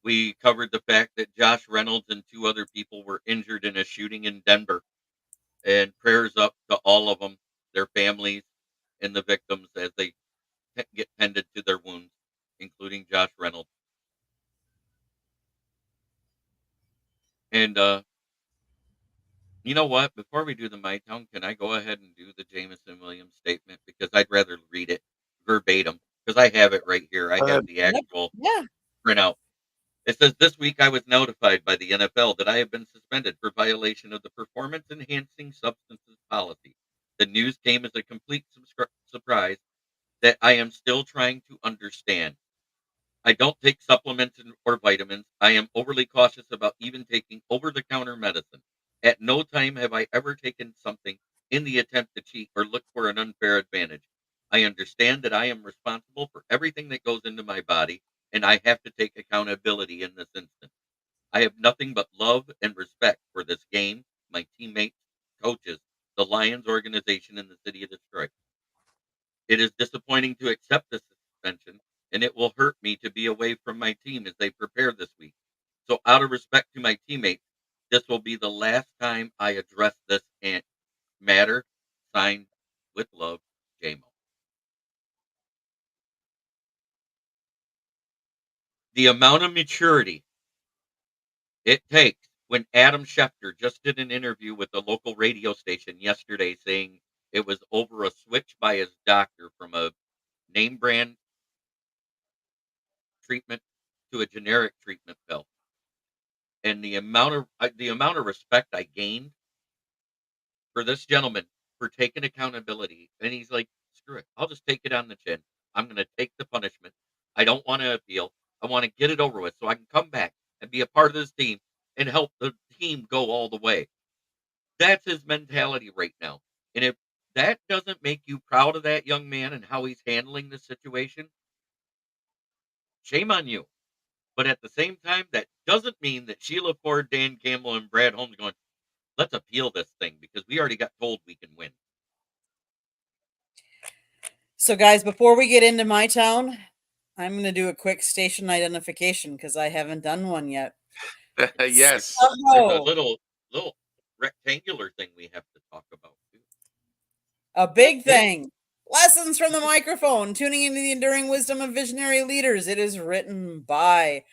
We covered the fact that Josh Reynolds and two other people were injured in a shooting in Denver. And prayers up to all of them, their families, and the victims as they get tended to their wounds, including Josh Reynolds. And you know what? Before we do the My Town, can I go ahead and do the Jamison Williams statement? Because I'd rather read it verbatim because I have it right here. I have the Yep. actual Yeah. printout. It says, "This week I was notified by the NFL that I have been suspended for violation of the performance enhancing substances policy. The news came as a complete surprise that I am still trying to understand. I don't take supplements or vitamins. I am overly cautious about even taking over the counter medicine. At no time have I ever taken something in the attempt to cheat or look for an unfair advantage. I understand that I am responsible for everything that goes into my body, and I have to take accountability in this instance. I have nothing but love and respect for this game, my teammates, coaches, the Lions organization, and the city of Detroit. It is disappointing to accept this suspension, and it will hurt me to be away from my team as they prepare this week. So, out of respect to my teammates, this will be the last time I address this matter. Signed with love, JMO." The amount of maturity it takes when Adam Schefter just did an interview with a local radio station yesterday saying it was over a switch by his doctor from a name brand treatment to a generic treatment pill. And the amount of respect I gained for this gentleman for taking accountability, and he's like, "Screw it, I'll just take it on the chin. I'm going to take the punishment. I don't want to appeal. I want to get it over with so I can come back and be a part of this team and help the team go all the way." That's his mentality right now. And if that doesn't make you proud of that young man and how he's handling the situation, shame on you. But at the same time, that doesn't mean that Sheila Ford, Dan Campbell, and Brad Holmes going, "Let's appeal this thing because we already got told we can win." So, guys, before we get into my town, I'm going to do a quick station identification because I haven't done one yet. Yes. There's a So, little rectangular thing we have to talk about too. a big thing. Lessons from the microphone, tuning into the enduring wisdom of visionary leaders. It is written by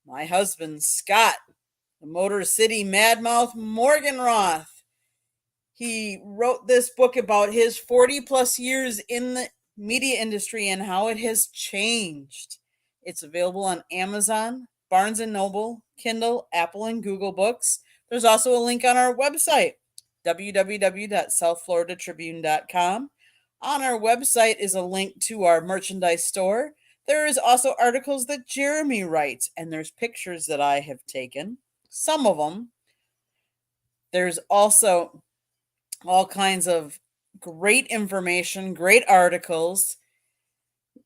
my husband, Scott, the Motor City Madmouth Morganroth. He wrote this book about his 40 plus years in the media industry and how it has changed. It's available on Amazon, Barnes & Noble, Kindle, Apple, and Google Books. There's also a link on our website, www.southfloridatribune.com. On our website is a link to our merchandise store. There is also articles that Jeremy writes, and there's pictures that I have taken. some of them. There's also all kinds of great information, great articles.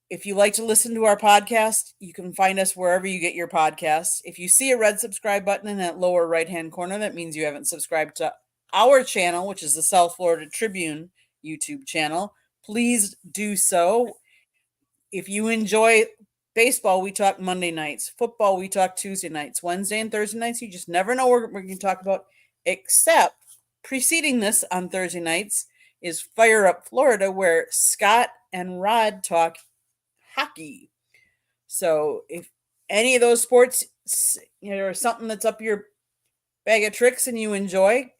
If you like to listen to our podcast, you can find us wherever you get your podcasts. If you see a red subscribe button in that lower right-hand corner, that means you haven't subscribed to our channel, which is the South Florida Tribune YouTube channel. Please do so. If you enjoy baseball, we talk Monday nights. Football, we talk Tuesday nights. Wednesday and Thursday nights, you just never know what we're going to talk about, except preceding this on Thursday nights is Fire Up Florida, where Scott and Rod talk hockey. So if any of those sports, or something that's up your bag of tricks and you enjoy,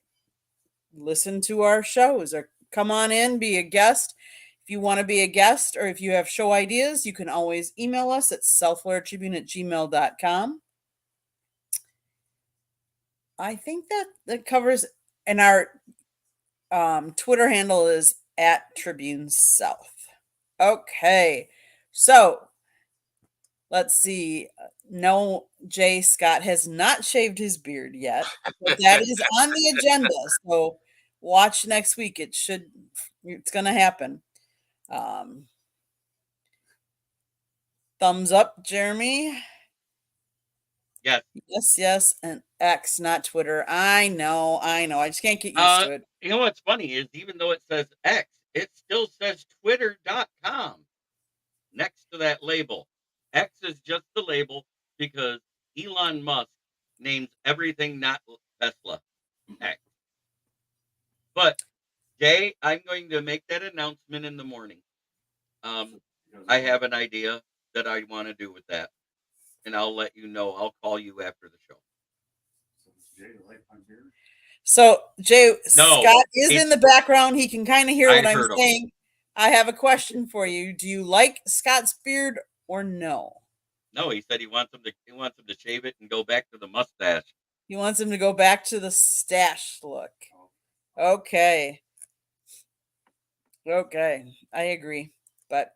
listen to our shows or come on in, be a guest. If you want to be a guest or if you have show ideas, you can always email us at southfloridatribune@gmail.com. I think that covers, and our Twitter handle is @TribuneSouth. Okay, so let's see. No, Jay Scott has not shaved his beard yet, but that is on the agenda. So watch next week. It's going to happen. Thumbs up, Jeremy. Yes. Yes, and X, not Twitter. I know. I just can't get used to it. You know what's funny is even though it says X, it still says twitter.com next to that label. X is just the label because Elon Musk names everything not Tesla X. But Jay, I'm going to make that announcement in the morning. I have an idea that I want to do with that, and I'll let you know. I'll call you after the show. So Jay, No, Scott is in the background. He can kind of hear what I'm heard him. saying. I have a question for you. Do you like Scott's beard or no? No, he said he wants him to shave it and go back to the mustache. He wants him to go back to the stash look. Okay. I agree. But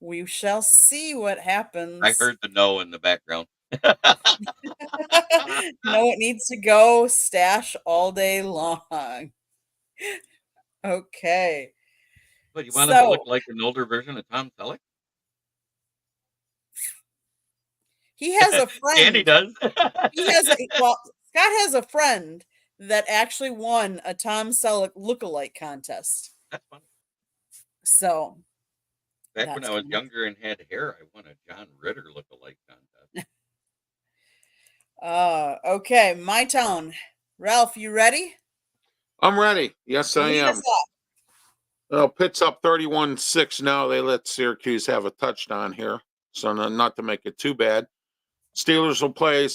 we shall see what happens. I heard the no in the background. No, it needs to go stash all day long. Okay. But you want him to look like an older version of Tom Selleck? He has a friend. And he does. Scott has a friend that actually won a Tom Selleck lookalike contest. That's funny. So back when I was younger and had hair, I won a John Ritter lookalike contest. Okay, my town. Ralph, you ready? I'm ready. Yes, I am. Well, Pitt's up 31-6 now. They let Syracuse have a touchdown here, so not to make it too bad. Steelers will play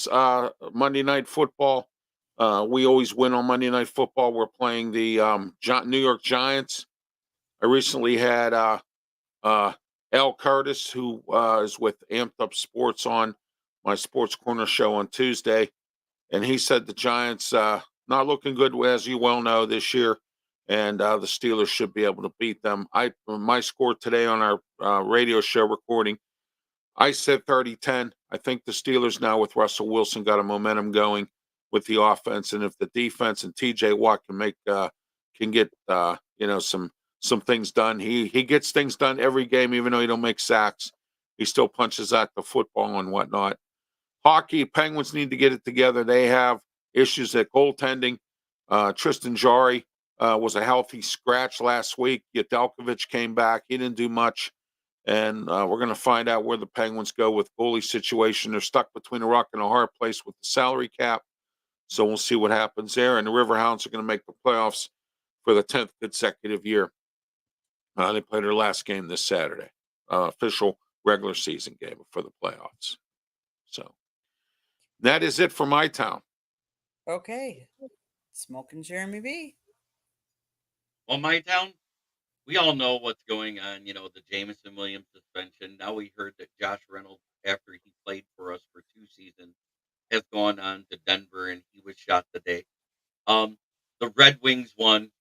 Monday Night Football. We always win on Monday Night Football. We're playing the New York Giants. I recently had Al Curtis, who is with Amped Up Sports, on my Sports Corner show on Tuesday, and he said the Giants not looking good, as you well know, this year, and the Steelers should be able to beat them. My score today on our radio show recording, I said 30-10. I think the Steelers now with Russell Wilson got a momentum going with the offense, and if the defense and T.J. Watt can get some things done. He gets things done every game, even though he don't make sacks. He still punches at the football and whatnot. Hockey, Penguins need to get it together. They have issues at goaltending. Tristan Jarry was a healthy scratch last week. Yadelkovich came back. He didn't do much. And we're going to find out where the Penguins go with goalie situation. They're stuck between a rock and a hard place with the salary cap. So we'll see what happens there. And the Riverhounds are going to make the playoffs for the 10th consecutive year. They play their last game this Saturday, official regular season game for the playoffs. So that is it for my town. Okay. Smoking Jeremy B. Well, my town, we all know what's going on, the Jameson Williams suspension. Now we heard that Josh Reynolds, after he played for us for 2 seasons, has gone on to Denver and he was shot today. The Red Wings won.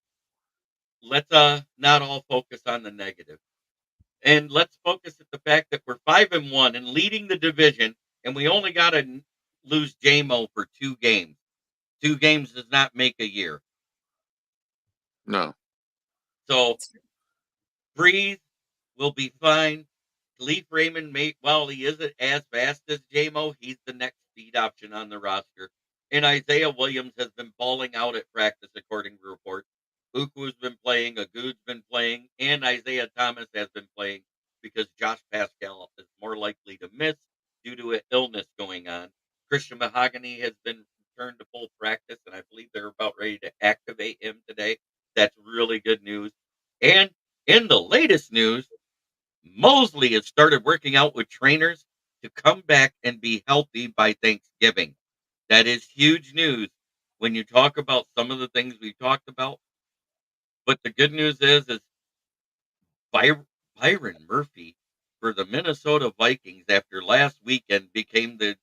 Let's not all focus on the negative. And let's focus at the fact that we're 5-1 and leading the division, and we only got to lose JMO for 2 games. 2 games does not make a year. No. So breathe. We'll be fine. Khalif Raymond, while he isn't as fast as JMO, he's the next speed option on the roster. And Isaiah Williams has been balling out at practice, according to reports. Uku's been playing, Agud's been playing, and Isaiah Thomas has been playing because Josh Pascal is more likely to miss due to an illness going on. Christian Mahogany has been returned to full practice, and I believe they're about ready to activate him today. That's really good news. And in the latest news, Mosley has started working out with trainers to come back and be healthy by Thanksgiving. That is huge news when you talk about some of the things we talked about. But the good news is Byron Murphy for the Minnesota Vikings after last weekend became the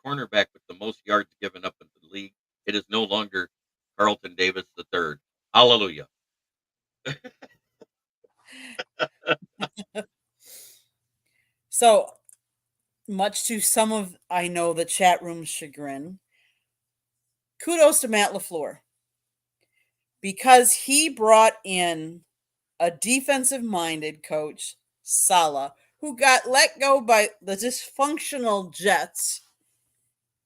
cornerback with the most yards given up in the league. It is no longer Carlton Davis III. Hallelujah. So much to some of, I know, the chat room's chagrin, kudos to Matt LaFleur because he brought in a defensive-minded coach, Saleh, who got let go by the dysfunctional Jets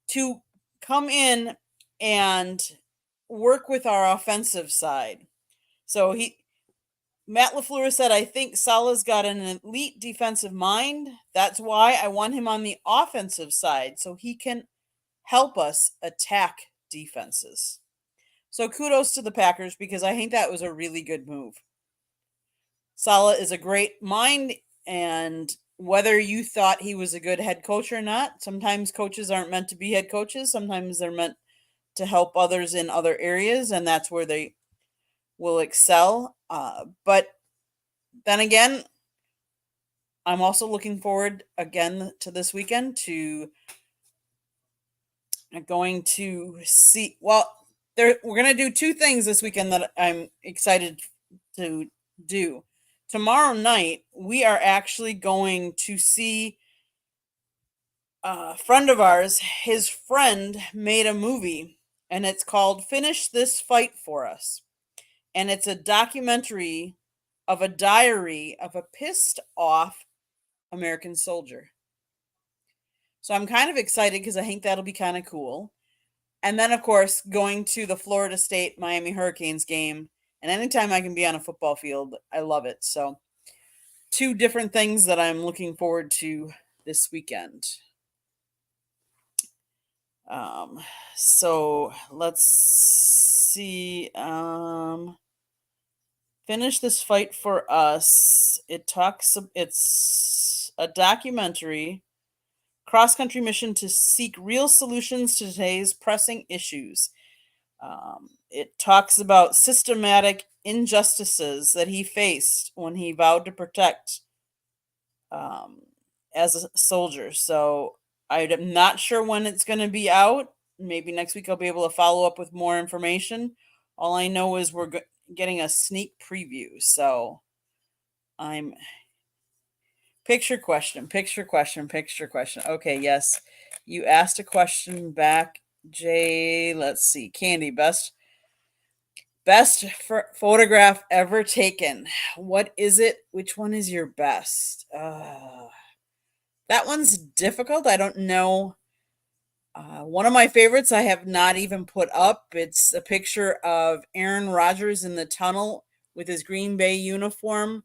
to come in and work with our offensive side. So Matt LaFleur said, I think Saleh's got an elite defensive mind. That's why I want him on the offensive side so he can help us attack defenses. So kudos to the Packers because I think that was a really good move. Saleh is a great mind, and whether you thought he was a good head coach or not, sometimes coaches aren't meant to be head coaches. Sometimes they're meant to help others in other areas, and that's where they will excel. But then again, I'm also looking forward again to this weekend to going to see. Well, we're going to do 2 things this weekend that I'm excited to do. Tomorrow night, we are actually going to see a friend of ours. His friend made a movie, and it's called Finish This Fight for Us. And it's a documentary of a diary of a pissed off American soldier. So I'm kind of excited because I think that'll be kind of cool. And then, of course, going to the Florida State Miami Hurricanes game. And anytime I can be on a football field, I love it. So 2 different things that I'm looking forward to this weekend. So let's see. Finish This Fight for Us. It's a documentary, cross-country mission to seek real solutions to today's pressing issues. It talks about systematic injustices that he faced when he vowed to protect as a soldier. So I'm not sure when it's going to be out. Maybe next week I'll be able to follow up with more information. All I know is we're getting a sneak preview. So I'm picture question. Okay, yes. You asked a question back, Jay. Let's see. Candy, best photograph ever taken. What is it? Which one is your best? That one's difficult. I don't know. One of my favorites I have not even put up. It's a picture of Aaron Rodgers in the tunnel with his Green Bay uniform.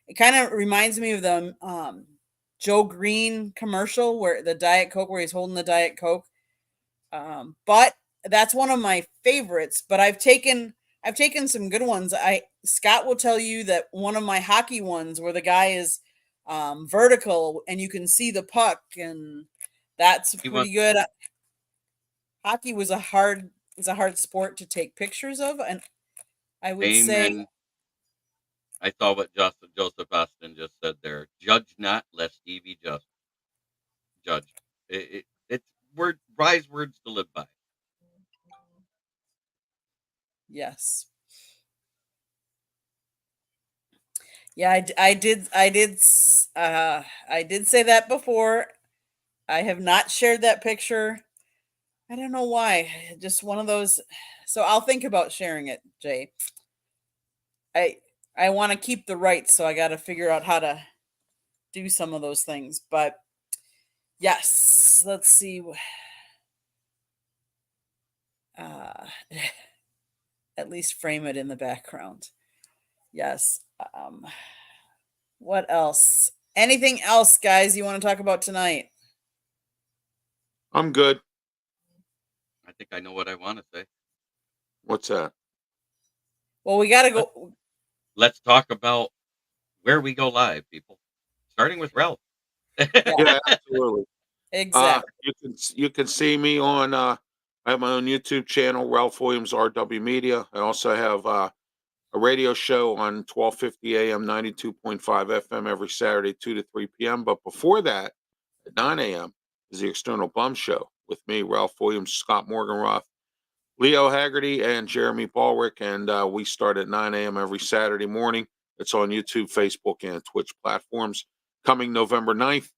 It kind of reminds me of the Joe Green commercial where the Diet Coke, where he's holding the Diet Coke. But that's one of my favorites. But I've taken some good ones. Scott will tell you that one of my hockey ones where the guy is vertical and you can see the puck, and that's pretty good. Hockey was a hard sport to take pictures of, and I would say I saw what Joseph Austin just said there. Judge not, lest ye be just. Judge. It's wise words to live by. Yes. Yeah, I did say that before. I have not shared that picture. I don't know why. Just one of those. So I'll think about sharing it, Jay. I I want to keep the rights, so I got to figure out how to do some of those things. But yes, let's see. Uh, at least frame it in the background. Yes. What else? Anything else, guys, you want to talk about tonight? I'm good. I think I know what I want to say. What's that? Well, we got to go. Let's talk about where we go live, people. Starting with Ralph. Yeah, absolutely. Exactly. You can see me on. I have my own YouTube channel, Ralph Williams RW Media. I also have a radio show on 1250 AM, 92.5 FM every Saturday, 2 to 3 p.m. But before that, at 9 a.m. is the External Bum Show with me, Ralph Williams, Scott Morganroth, Leo Haggerty, and Jeremy Ballrick. And we start at 9 a.m. every Saturday morning. It's on YouTube, Facebook, and Twitch platforms. Coming November 9th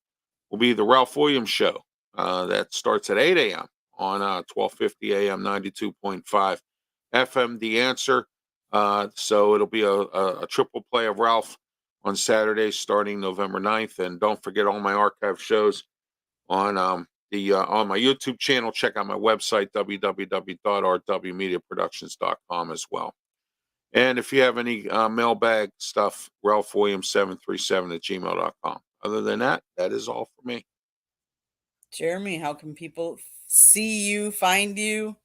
will be the Ralph Williams Show. That starts at 8 a.m. on 1250 AM, 92.5 FM. The Answer. So it'll be a triple play of Ralph on Saturdays starting November 9th. And don't forget all my archive shows on on my YouTube channel. Check out my website, www.rwmediaproductions.com as well. And if you have any mailbag stuff, ralphwilliams737@gmail.com. Other than that, that is all for me. Jeremy, how can people see you, find you?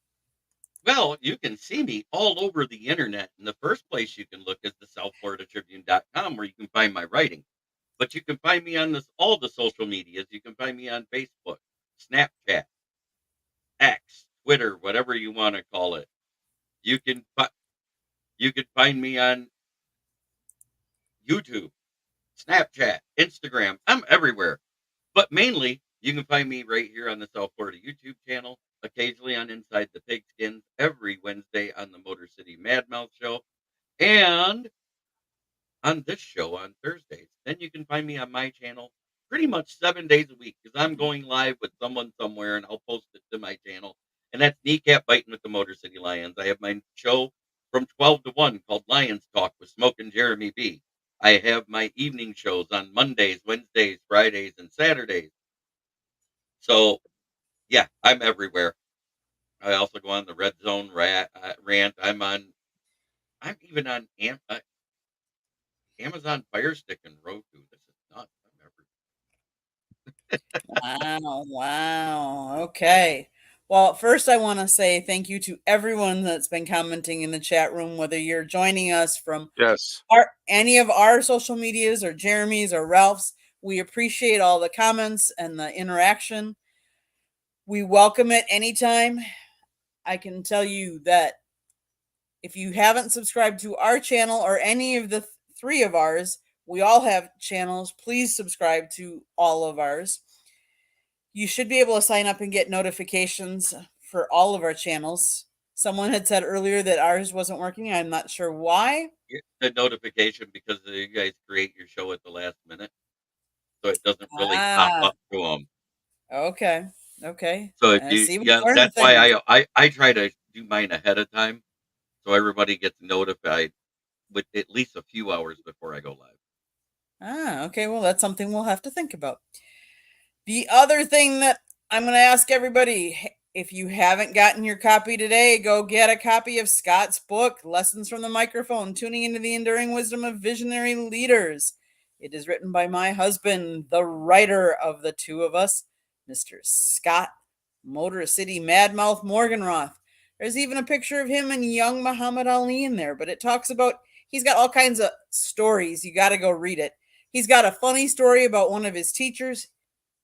Well, you can see me all over the internet. And the first place you can look is the SouthFloridaTribune.com, where you can find my writing. But you can find me on all the social medias. You can find me on Facebook, Snapchat, X, Twitter, whatever you want to call it. You can find me on YouTube, Snapchat, Instagram. I'm everywhere. But mainly, you can find me right here on the South Florida YouTube channel, occasionally on Inside the Pigskins, every Wednesday on the Motor City Madmouth Show, and on this show on Thursdays. Then you can find me on my channel pretty much 7 days a week because I'm going live with someone somewhere and I'll post it to my channel. And that's Kneecap Biting with the Motor City Lions. I have my show from 12 to 1 called Lions Talk with Smoke and Jeremy B. I have my evening shows on Mondays, Wednesdays, Fridays, and Saturdays. So, yeah, I'm everywhere. I also go on the Red Zone rant. I'm even on Amazon Fire Stick and Roku. This is nuts. Wow. Okay. Well, first, I want to say thank you to everyone that's been commenting in the chat room, whether you're joining us from any of our social medias or Jeremy's or Ralph's. We appreciate all the comments and the interaction. We welcome it anytime. I can tell you that if you haven't subscribed to our channel or any of the three of ours, we all have channels. Please subscribe to all of ours. You should be able to sign up and get notifications for all of our channels. Someone had said earlier that ours wasn't working. I'm not sure why. The notification because you guys create your show at the last minute, so it doesn't really pop up to them. Okay. So if that's why I try to do mine ahead of time, so everybody gets notified with at least a few hours before I go live. Okay. Well, that's something we'll have to think about. The other thing that I'm going to ask everybody, if you haven't gotten your copy today, go get a copy of Scott's book, Lessons from the Microphone, Tuning into the Enduring Wisdom of Visionary Leaders. It is written by my husband, the writer of the two of us, Mr. Scott Motor City Madmouth Morganroth. There's even a picture of him and young Muhammad Ali in there, but it talks about, he's got all kinds of stories. You got to go read it. He's got a funny story about one of his teachers.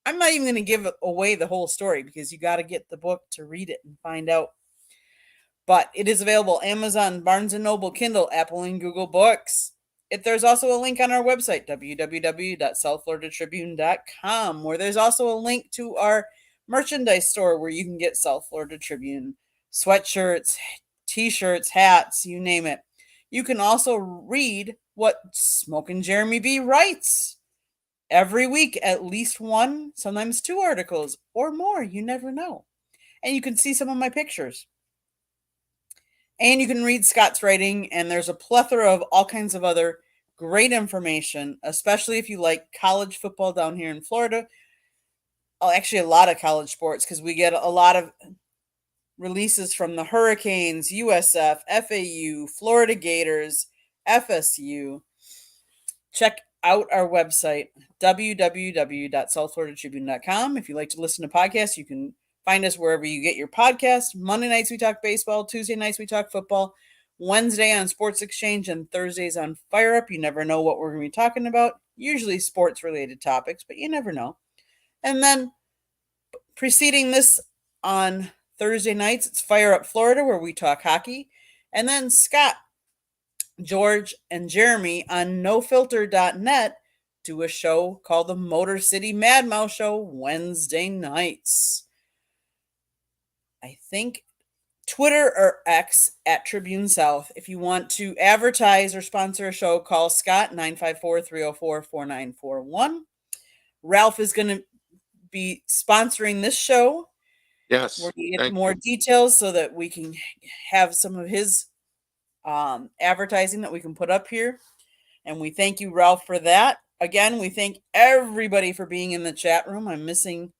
I'm not even going to give away the whole story because you got to get the book to read it and find out. But it is available Amazon, Barnes & Noble, Kindle, Apple, and Google Books. There's also a link on our website, www.southfloridatribune.com, where there's also a link to our merchandise store where you can get South Florida Tribune sweatshirts, t-shirts, hats, you name it. You can also read what Smoke and Jeremy B writes. Every week, at least one, sometimes two articles or more. You never know. and you can see some of my pictures. And you can read Scott's writing, and there's a plethora of all kinds of other great information, especially if you like college football down here in Florida. Oh, actually, a lot of college sports, because we get a lot of releases from the Hurricanes, USF, FAU, Florida Gators, FSU. Check out our website, www.southfloridatribune.com. If you like to listen to podcasts, you can find us wherever you get your podcasts. Monday nights we talk baseball, Tuesday nights we talk football, Wednesday on Sports Exchange, and Thursdays on Fire Up. You never know what we're going to be talking about. Usually sports related topics, but you never know. And then preceding this on Thursday nights, it's Fire Up Florida, where we talk hockey. And then Scott, George, and Jeremy on nofilter.net do a show called the Motor City Mad Mouse Show Wednesday nights. I think Twitter or X at Tribune South. If you want to advertise or sponsor a show, call Scott 954-304-4941. Ralph is going to be sponsoring this show. Yes. We're going to get more details so that we can have some of his advertising that we can put up here. And we thank you, Ralph, for that. Again, we thank everybody for being in the chat room. I'm missing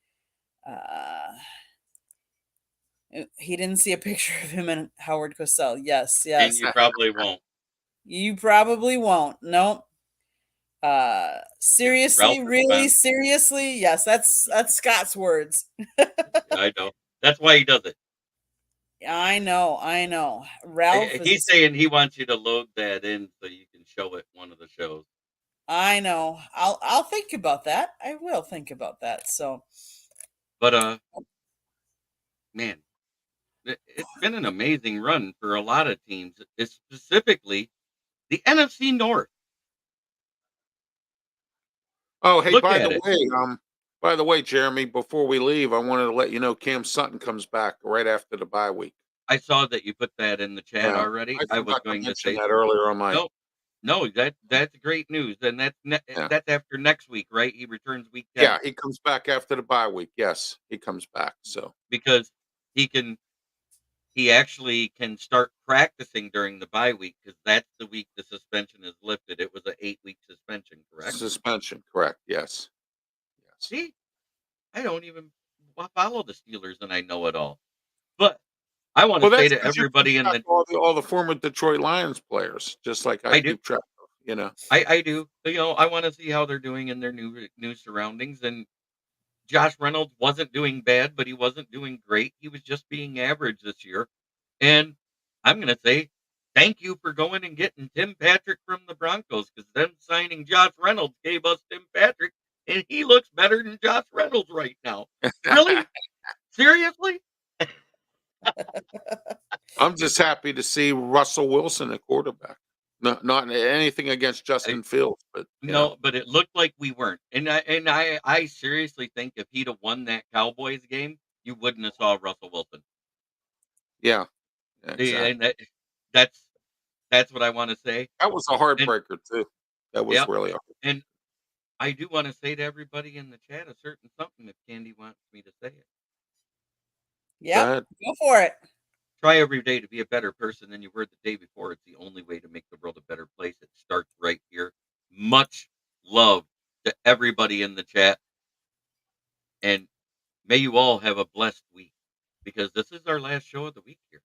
he didn't see a picture of him and Howard Cosell. Yes. And you probably won't. You probably won't. Nope. Seriously, really, seriously. Yes, that's Scott's words. I know. That's why he does it. I know. Ralph, he's saying he wants you to load that in so you can show it one of the shows. I know. I'll think about that. I will think about that. So, but man, it's been an amazing run for a lot of teams. It's specifically the NFC North. Oh, hey, by the way, Jeremy, before we leave, I wanted to let you know Cam Sutton comes back right after the bye week. I saw that you put that in the chat already. I was going to say that earlier on my. No, that's great news, and that's after next week, right? He returns week 10. Yeah, he comes back after the bye week. Yes, he comes back. So because he actually can start practicing during the bye week, because that's the week the suspension is lifted. It was an 8-week suspension, correct? Suspension, correct? Yes. See, I don't even follow the Steelers, and I know it all. But I want to say to everybody in the all the former Detroit Lions players, just like I keep track of, you know. I do. You know, I want to see how they're doing in their new surroundings. And Josh Reynolds wasn't doing bad, but he wasn't doing great. He was just being average this year. And I'm going to say thank you for going and getting Tim Patrick from the Broncos, because them signing Josh Reynolds gave us Tim Patrick, and he looks better than Josh Reynolds right now. Really? Seriously? I'm just happy to see Russell Wilson at quarterback. Not anything against Justin Fields, but but it looked like we weren't. And I seriously think if he'd have won that Cowboys game, you wouldn't have saw Russell Wilson. Yeah, exactly. And that's what I want to say. That was a heartbreaker too. That was really hard. And I do want to say to everybody in the chat a certain something if Candy wants me to say it. Yeah, go for it. Try every day to be a better person than you were the day before. It's the only way to make the world a better place. It starts right here. Much love to everybody in the chat. And may you all have a blessed week, because this is our last show of the week here.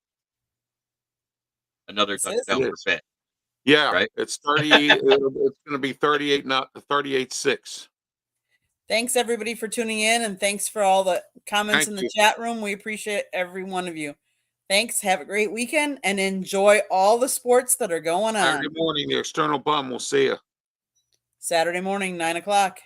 Another touchdown for Fett. Yeah, right? It's 30. It's going to be 38, not 38-6. Thanks everybody for tuning in, and thanks for all the comments in the chat room. We appreciate every one of you. Thanks. Have a great weekend and enjoy all the sports that are going on. Saturday morning, the External Bum. We'll see you. Saturday morning, 9 o'clock.